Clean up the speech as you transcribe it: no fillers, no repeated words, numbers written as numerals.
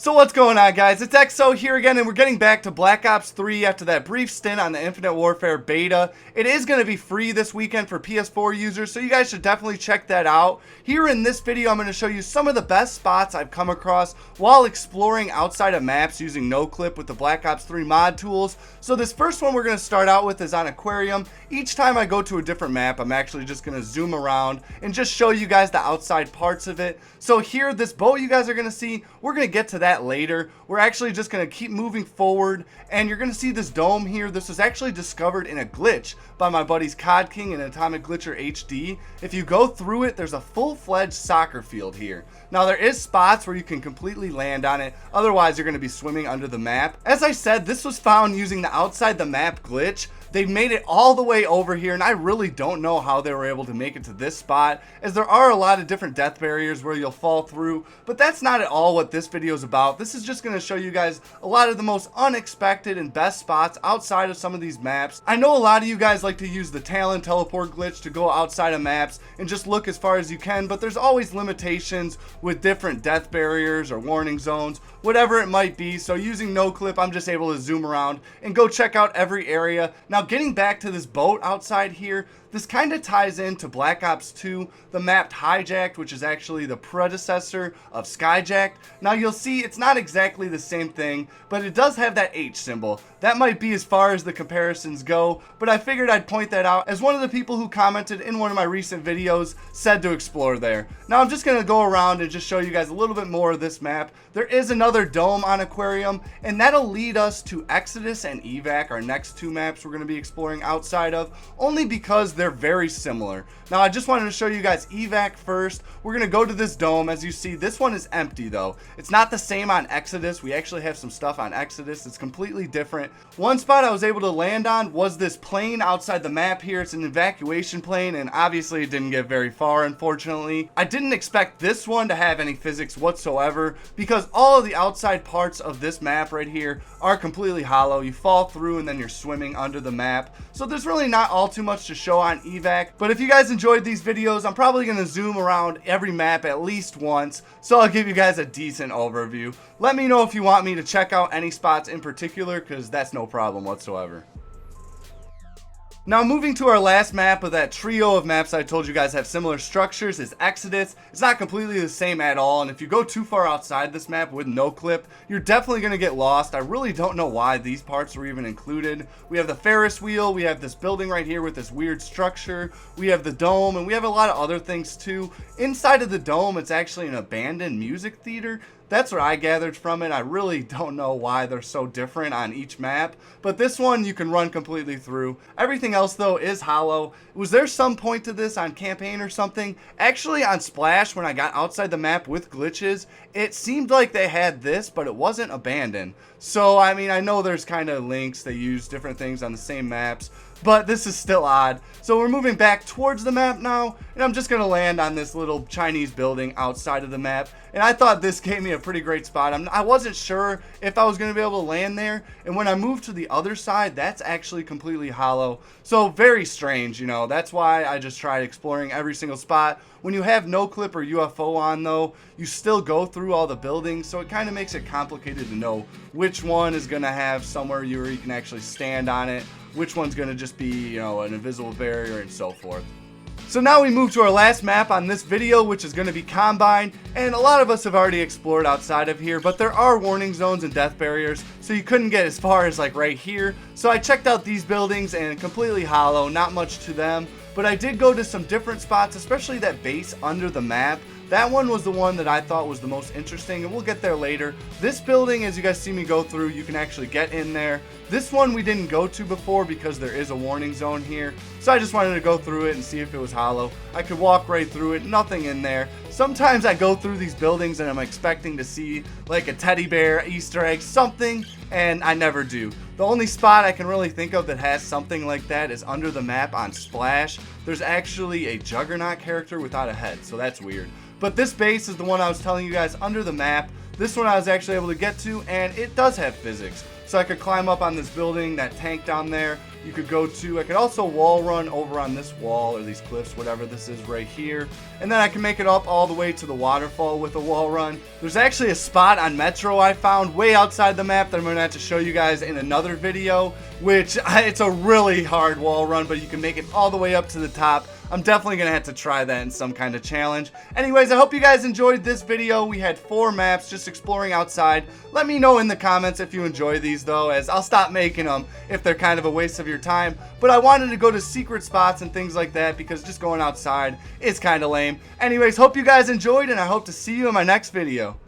So what's going on, guys? It's XO here again, and we're getting back to Black Ops 3 after that brief stint on the Infinite Warfare beta. It is going to be free this weekend for PS4 users, so you guys should definitely check that out. Here in this video, I'm going to show you some of the best spots I've come across while exploring outside of maps using NoClip with the Black Ops 3 mod tools. So this first one we're going to start out with is on Aquarium. Each time I go to a different map, I'm actually just going to zoom around and just show you guys the outside parts of it. So here, this boat you guys are going to see, we're going to get to that later. We're actually just going to keep moving forward, and you're going to see this dome here. This was actually discovered in a glitch by my buddies Cod King and Atomic Glitcher HD. If you go through it, there's a full-fledged soccer field here. Now there is spots where you can completely land on it, otherwise you're going to be swimming under the map. As I said, this was found using the outside the map glitch. They made it all the way over here, and I really don't know how they were able to make it to this spot, as there are a lot of different death barriers where you'll fall through, but that's not at all what this video is about. This is just going to show you guys a lot of the most unexpected and best spots outside of some of these maps. I know a lot of you guys like to use the Talon teleport glitch to go outside of maps and just look as far as you can, but there's always limitations with different death barriers or warning zones, whatever it might be. So using NoClip, I'm just able to zoom around and go check out every area. Now getting back to this boat outside here, this kind of ties into Black Ops 2, the map Hijacked, which is actually the predecessor of Skyjacked. Now you'll see it's not exactly the same thing, but it does have that H symbol. That might be as far as the comparisons go, but I figured I'd point that out as one of the people who commented in one of my recent videos said to explore there. Now I'm just going to go around and just show you guys a little bit more of this map. There is another dome on Aquarium, and that'll lead us to Exodus and Evac, our next two maps we're going to be exploring outside of, only because they're very similar. Now I just wanted to show you guys Evac first. We're going to go to this dome. As you see, this one is empty though. It's not the same on Exodus. We actually have some stuff on Exodus. It's completely different. One spot I was able to land on was this plane outside the map here. It's an evacuation plane, and obviously it didn't get very far, unfortunately. I didn't expect this one to have any physics whatsoever, because all of the outside parts of this map right here are completely hollow. You fall through and then you're swimming under the map. So there's really not all too much to show on Evac. But if you guys enjoyed these videos, I'm probably going to zoom around every map at least once, so I'll give you guys a decent overview. Let me know if you want me to check out any spots in particular, because that's no problem whatsoever. Now moving to our last map of that trio of maps I told you guys have similar structures is Exodus. It's not completely the same at all, and if you go too far outside this map with NoClip, you're definitely going to get lost. I really don't know why these parts were even included. We have the Ferris wheel, we have this building right here with this weird structure, we have the dome, and we have a lot of other things too. Inside of the dome, it's actually an abandoned music theater. That's what I gathered from it. I really don't know why they're so different on each map, but this one you can run completely through. Everything else though is hollow. Was there some point to this on campaign or something? Actually on Splash, when I got outside the map with glitches, it seemed like they had this, but it wasn't abandoned. So I mean, I know there's kind of links, they use different things on the same maps, but this is still odd. So we're moving back towards the map now, and I'm just going to land on this little Chinese building outside of the map. And I thought this gave me a pretty great spot. I wasn't sure if I was going to be able to land there, and when I moved to the other side, that's actually completely hollow. So very strange, you know. That's why I just tried exploring every single spot. When you have NoClip or UFO on though, you still go through all the buildings, so it kind of makes it complicated to know which one is going to have somewhere where you can actually stand on it, which one's going to just be, you know, an invisible barrier and so forth. So now we move to our last map on this video, which is going to be Combine, and a lot of us have already explored outside of here, but there are warning zones and death barriers, so you couldn't get as far as like right here. So I checked out these buildings, and completely hollow, not much to them, but I did go to some different spots, especially that base under the map. That one was the one that I thought was the most interesting, and we'll get there later. This building, as you guys see me go through, you can actually get in there. This one we didn't go to before because there is a warning zone here, so I just wanted to go through it and see if it was hollow. I could walk right through it, nothing in there. Sometimes I go through these buildings and I'm expecting to see like a teddy bear, Easter egg, something, and I never do. The only spot I can really think of that has something like that is under the map on Splash. There's actually a Juggernaut character without a head, so that's weird. But this base is the one I was telling you guys under the map. This one I was actually able to get to, and it does have physics. So I could climb up on this building, that tank down there, you could go to. I could also wall run over on this wall or these cliffs, whatever this is right here. And then I can make it up all the way to the waterfall with a wall run. There's actually a spot on Metro I found way outside the map that I'm going to have to show you guys in another video, which it's a really hard wall run, but you can make it all the way up to the top. I'm definitely going to have to try that in some kind of challenge. Anyways, I hope you guys enjoyed this video. We had 4 maps just exploring outside. Let me know in the comments if you enjoy these though, as I'll stop making them if they're kind of a waste of your time. But I wanted to go to secret spots and things like that because just going outside is kind of lame. Anyways, hope you guys enjoyed, and I hope to see you in my next video.